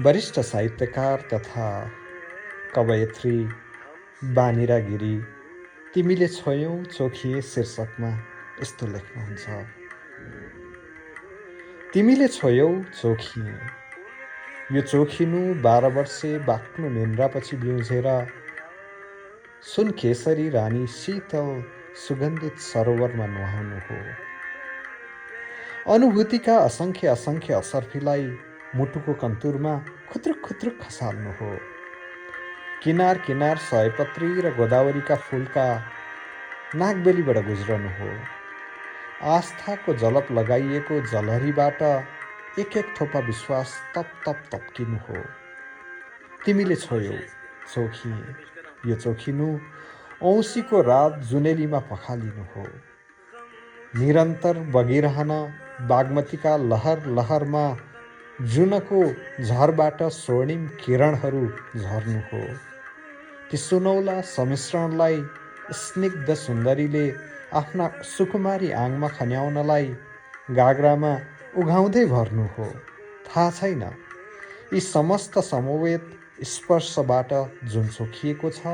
वरिष्ठ साहित्यकार तथा कवयित्री बानिरा गिरी तिमीले छोयौ चोखिए शीर्षकमा यस्तो लेख्नुहुन्छ। तिमीले छोयौ चोखिए, यो चोखिनु 12 वर्षे बाक्लो निन्द्रापछि बिउझेर सुन केसरी रानी शीतल सुगन्धित सरोवरमा नुहाउनु हो। अनुभूतिका असङ्ख्य असङ्ख्य असर्फीलाई मुटुको कन्तुरमा खुत्रुक खुत्रुक खसाल्नु हो। किनार किनार सयपत्री र गोदावरीका फुलका नागबेलीबाट गुज्रनु हो। आस्थाको जलप लगाइएको जलहरीबाट एक एक थोपा विश्वास तप तप तप्किनु हो। तिमीले छोयौ चोखिए, यो चोखिनु औँसीको रात जुनेलीमा पखालिनु हो। निरन्तर बगिरहन बागमतीका लहर लहरमा जुनको झरबाट स्वर्णिम किरणहरू झर्नु हो। ती सुनौला सम्मिश्रणलाई स्निग्ध सुन्दरीले आफ्ना सुकुमारी आङमा खन्याउनलाई गाग्रामा उघाउँदै भर्नु हो। थाहा छैन यी समस्त समवेत स्पर्शबाट जुन चोखिएको छ,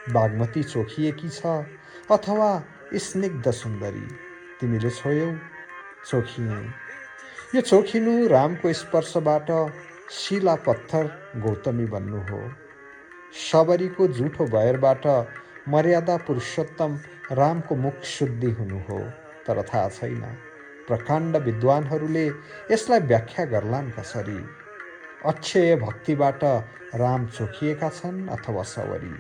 बागमती चोखिएकी छ अथवा स्निग्ध सुन्दरी। तिमीले छोयौ चोखिए, यो चोखिनु रामको स्पर्शबाट शिला पत्थर गौतमी बन्नु हो। सबरीको जुठो बयरबाट मर्यादा पुरुषोत्तम रामको मुख शुद्धि हुनु हो। तर थाहा छैन प्रकाण्ड विद्वानहरूले यसलाई व्याख्या गर्लान् कसरी। अक्षय भक्तिबाट राम चोखिएका छन् अथवा सवरी।